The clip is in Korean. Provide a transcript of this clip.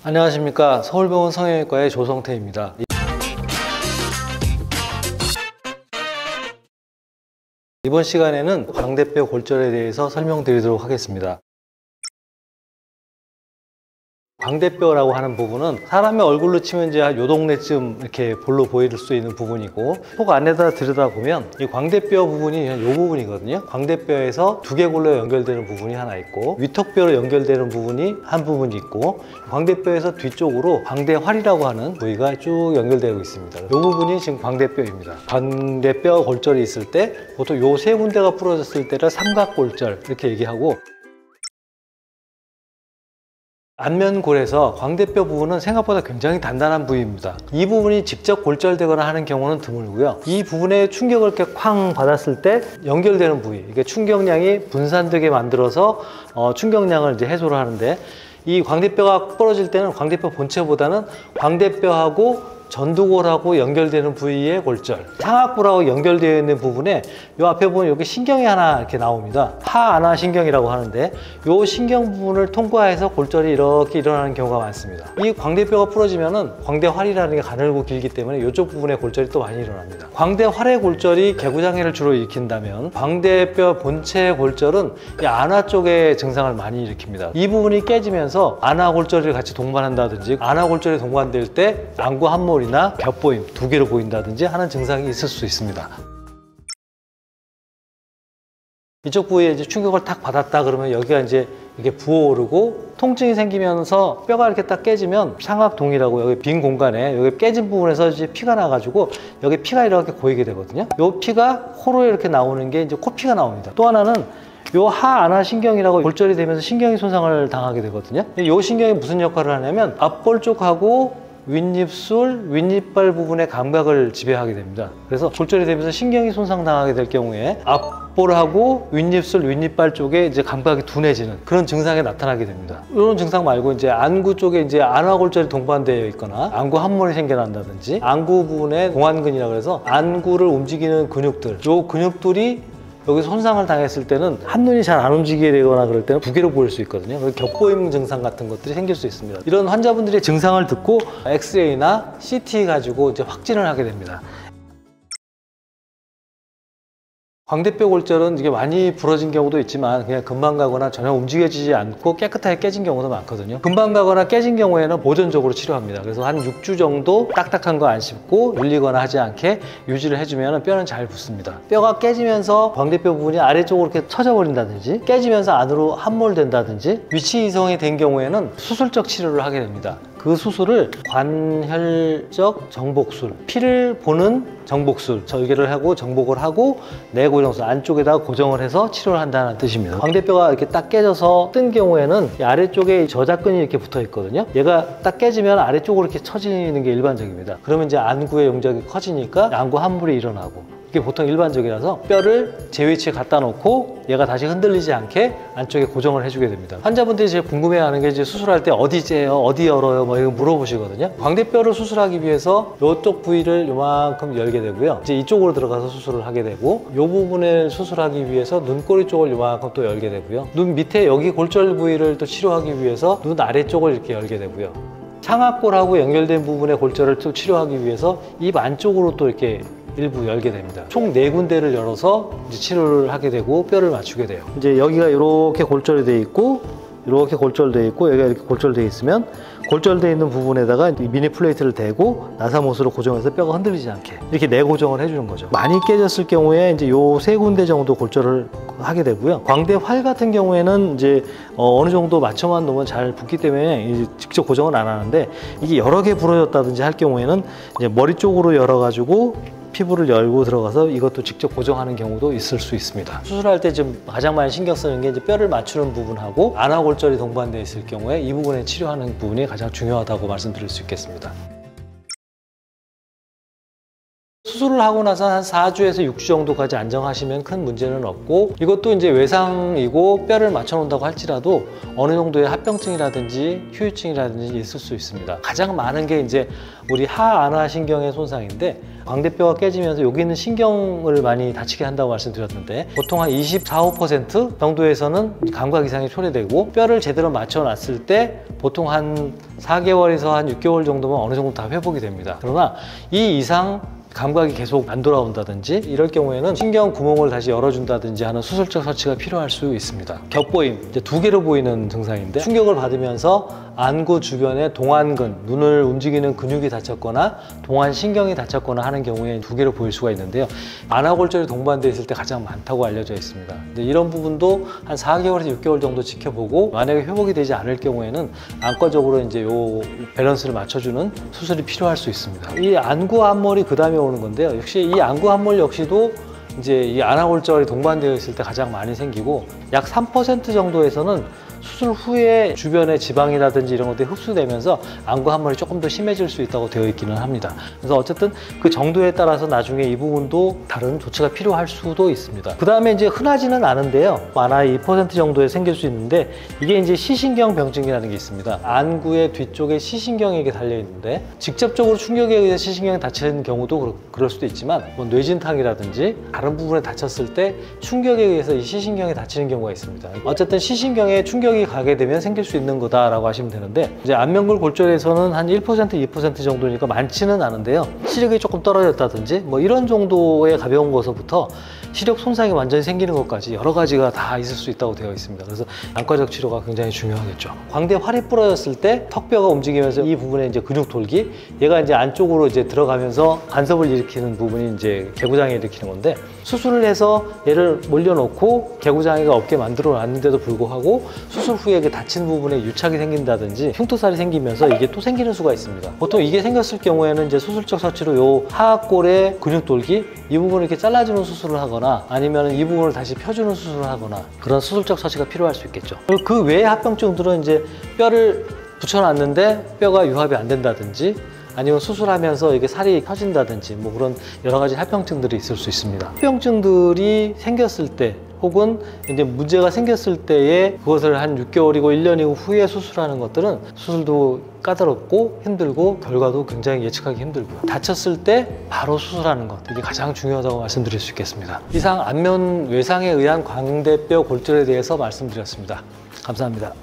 안녕하십니까. 서울병원 성형외과의 조성태입니다. 이번 시간에는 광대뼈 골절에 대해서 설명드리도록 하겠습니다. 광대뼈라고 하는 부분은 사람의 얼굴로 치면 이제 요 동네쯤 이렇게 볼로 보일 수 있는 부분이고, 속 안에다 들여다보면 이 광대뼈 부분이 요 부분이거든요. 광대뼈에서 두개골로 연결되는 부분이 하나 있고, 위턱뼈로 연결되는 부분이 한 부분이 있고, 광대뼈에서 뒤쪽으로 광대활이라고 하는 부위가 쭉 연결되고 있습니다. 이 부분이 지금 광대뼈입니다. 광대뼈 골절이 있을 때 보통 요 세 군데가 부러졌을 때를 삼각골절 이렇게 얘기하고, 안면골에서 광대뼈 부분은 생각보다 굉장히 단단한 부위입니다. 이 부분이 직접 골절되거나 하는 경우는 드물고요. 이 부분에 충격을 이렇게 쾅 받았을 때 연결되는 부위, 이게 충격량이 분산되게 만들어서 충격량을 이제 해소를 하는데, 이 광대뼈가 부러질 때는 광대뼈 본체보다는 광대뼈하고 전두골하고 연결되는 부위의 골절, 상악골하고 연결되어 있는 부분에 이 앞에 보면 여기 신경이 하나 이렇게 나옵니다. 하안화 신경이라고 하는데, 이 신경 부분을 통과해서 골절이 이렇게 일어나는 경우가 많습니다. 이 광대뼈가 부러지면은 광대활이라는 게 가늘고 길기 때문에 이쪽 부분에 골절이 또 많이 일어납니다. 광대활의 골절이 개구장애를 주로 일으킨다면, 광대뼈 본체 골절은 이 안화 쪽의 증상을 많이 일으킵니다. 이 부분이 깨지면서 안화 골절을 같이 동반한다든지, 안화 골절이 동반될 때 안구 함몰이나 겹보임, 두 개로 보인다든지 하는 증상이 있을 수 있습니다. 이쪽 부위에 이제 충격을 탁 받았다 그러면 여기가 이제 이게 부어오르고 통증이 생기면서 뼈가 이렇게 딱 깨지면 상악동이라고, 여기 빈 공간에 여기 깨진 부분에서 이제 피가 나가지고 여기 피가 이렇게 고이게 되거든요. 이 피가 코로 이렇게 나오는 게 이제 코피가 나옵니다. 또 하나는 요 하안화 신경이라고 골절이 되면서 신경이 손상을 당하게 되거든요. 이 신경이 무슨 역할을 하냐면 앞볼 쪽하고 윗입술, 윗이빨 부분의 감각을 지배하게 됩니다. 그래서 골절이 되면서 신경이 손상당하게 될 경우에 앞볼하고 윗입술, 윗이빨 쪽에 이제 감각이 둔해지는 그런 증상이 나타나게 됩니다. 이런 증상 말고 이제 안구 쪽에 이제 안화 골절이 동반되어 있거나 안구 함몰이 생겨난다든지, 안구 부분에 공안근이라고 해서 안구를 움직이는 근육들, 요 근육들이 여기서 손상을 당했을 때는 한눈이 잘 안 움직이게 되거나 그럴 때는 두 개로 보일 수 있거든요. 겹보임 증상 같은 것들이 생길 수 있습니다. 이런 환자분들의 증상을 듣고 엑스레이나 CT 가지고 이제 확진을 하게 됩니다. 광대뼈 골절은 이게 많이 부러진 경우도 있지만 그냥 금방 가거나 전혀 움직여지지 않고 깨끗하게 깨진 경우도 많거든요. 금방 가거나 깨진 경우에는 보존적으로 치료합니다. 그래서 한 6주 정도 딱딱한 거 안 씹고 눌리거나 하지 않게 유지를 해주면 뼈는 잘 붙습니다. 뼈가 깨지면서 광대뼈 부분이 아래쪽으로 이렇게 처져 버린다든지, 깨지면서 안으로 함몰된다든지, 위치 이송이 된 경우에는 수술적 치료를 하게 됩니다. 그 수술을 관혈적 정복술, 피를 보는 정복술, 절개를 하고 정복을 하고 내고정술 안쪽에다가 고정을 해서 치료를 한다는 뜻입니다. 광대뼈가 이렇게 딱 깨져서 뜬 경우에는 이 아래쪽에 저작근이 이렇게 붙어 있거든요. 얘가 딱 깨지면 아래쪽으로 이렇게 처지는 게 일반적입니다. 그러면 이제 안구의 용적이 커지니까 안구 함몰이 일어나고, 이게 보통 일반적이라서 뼈를 제 위치에 갖다 놓고 얘가 다시 흔들리지 않게 안쪽에 고정을 해주게 됩니다. 환자분들이 제일 궁금해하는 게 이제 수술할 때 어디 째요, 어디 열어요, 뭐 이거 물어보시거든요. 광대뼈를 수술하기 위해서 이쪽 부위를 요만큼 열게 되고요. 이제 이쪽으로 들어가서 수술을 하게 되고, 이 부분을 수술하기 위해서 눈꼬리 쪽을 요만큼 또 열게 되고요. 눈 밑에 여기 골절 부위를 또 치료하기 위해서 눈 아래쪽을 이렇게 열게 되고요. 상악골하고 연결된 부분의 골절을 또 치료하기 위해서 입 안쪽으로 또 이렇게 일부 열게 됩니다. 총 4군데를 열어서 이제 치료를 하게 되고 뼈를 맞추게 돼요. 이제 여기가 이렇게 골절이 돼 있고, 이렇게 골절돼 있고, 여기가 이렇게 골절돼 있으면 골절돼 있는 부분에다가 미니 플레이트를 대고 나사못으로 고정해서 뼈가 흔들리지 않게 이렇게 내고정을 해주는 거죠. 많이 깨졌을 경우에 이제 요 3군데 정도 골절을 하게 되고요. 광대활 같은 경우에는 이제 어느 정도 맞춰만 놓으면 잘 붙기 때문에 이제 직접 고정은 안 하는데, 이게 여러 개 부러졌다든지 할 경우에는 이제 머리 쪽으로 열어가지고 피부를 열고 들어가서 이것도 직접 고정하는 경우도 있을 수 있습니다. 수술할 때 좀 가장 많이 신경 쓰는 게 이제 뼈를 맞추는 부분하고 안화 골절이 동반되어 있을 경우에 이 부분에 치료하는 부분이 가장 중요하다고 말씀드릴 수 있겠습니다. 수술을 하고 나서 한 4주에서 6주 정도까지 안정하시면 큰 문제는 없고, 이것도 이제 외상이고 뼈를 맞춰 놓는다고 할지라도 어느 정도의 합병증이라든지 후유증이라든지 있을 수 있습니다. 가장 많은 게 이제 우리 하안화 신경의 손상인데, 광대뼈가 깨지면서 여기 있는 신경을 많이 다치게 한다고 말씀드렸는데, 보통 한 24~25% 정도에서는 감각 이상이 초래되고, 뼈를 제대로 맞춰 놨을 때 보통 한 4개월에서 한 6개월 정도면 어느 정도 다 회복이 됩니다. 그러나 이 이상 감각이 계속 안 돌아온다든지 이럴 경우에는 신경 구멍을 다시 열어준다든지 하는 수술적 처치가 필요할 수 있습니다. 격보임, 이제 두 개로 보이는 증상인데, 충격을 받으면서 안구 주변에 동안근, 눈을 움직이는 근육이 다쳤거나 동안신경이 다쳤거나 하는 경우에 두 개로 보일 수가 있는데요. 안화골절이 동반되어 있을 때 가장 많다고 알려져 있습니다. 근데 이런 부분도 한 4개월에서 6개월 정도 지켜보고, 만약에 회복이 되지 않을 경우에는 안과적으로 이제 요 밸런스를 맞춰주는 수술이 필요할 수 있습니다. 이 안구 함몰이 그 다음에 오는 건데요. 역시 이 안구 함몰 역시도 이제 이 안화골절이 동반되어 있을 때 가장 많이 생기고, 약 3% 정도에서는 수술 후에 주변의 지방이라든지 이런 것들이 흡수되면서 안구 함몰이 조금 더 심해질 수 있다고 되어 있기는 합니다. 그래서 어쨌든 그 정도에 따라서 나중에 이 부분도 다른 조치가 필요할 수도 있습니다. 그 다음에 이제 흔하지는 않은데요. 만화 2% 정도에 생길 수 있는데, 이게 이제 시신경 병증이라는 게 있습니다. 안구의 뒤쪽에 시신경이 달려 있는데, 직접적으로 충격에 의해 시신경이 다치는 경우도 그럴 수도 있지만, 뭐 뇌진탕이라든지 다른 부분에 다쳤을 때 충격에 의해서 이 시신경이 다치는 경우가 있습니다. 어쨌든 시신경에 충격이 가게 되면 생길 수 있는 거다라고 하시면 되는데, 이제 안면골 골절에서는 한 1%, 2% 정도니까 많지는 않은데요. 시력이 조금 떨어졌다든지 뭐 이런 정도의 가벼운 것부터 시력 손상이 완전히 생기는 것까지 여러 가지가 다 있을 수 있다고 되어 있습니다. 그래서 안과적 치료가 굉장히 중요하겠죠. 광대 활이 부러졌을 때 턱뼈가 움직이면서 이 부분에 이제 근육 돌기, 얘가 이제 안쪽으로 이제 들어가면서 간섭을 일으키는 부분이 이제 개구장애 일으키는 건데, 수술을 해서 얘를 몰려놓고 개구장애가 없게 만들어 놨는데도 불구하고 수술 후에 다친 부분에 유착이 생긴다든지 흉터살이 생기면서 이게 또 생기는 수가 있습니다. 보통 이게 생겼을 경우에는 이제 수술적 처치로 요 하악골의 근육 돌기, 이 부분을 이렇게 잘라주는 수술을 하거나, 아니면 이 부분을 다시 펴주는 수술을 하거나, 그런 수술적 처치가 필요할 수 있겠죠. 그 외의 합병증들은 이제 뼈를 붙여놨는데 뼈가 유합이 안 된다든지, 아니면 수술하면서 이게 살이 펴진다든지 뭐 그런 여러 가지 합병증들이 있을 수 있습니다. 합병증들이 생겼을 때, 혹은 이제 문제가 생겼을 때에 그것을 한 6개월이고 1년이고 후에 수술하는 것들은 수술도 까다롭고 힘들고 결과도 굉장히 예측하기 힘들고요. 다쳤을 때 바로 수술하는 것, 이게 가장 중요하다고 말씀드릴 수 있겠습니다. 이상 안면 외상에 의한 광대뼈 골절에 대해서 말씀드렸습니다. 감사합니다.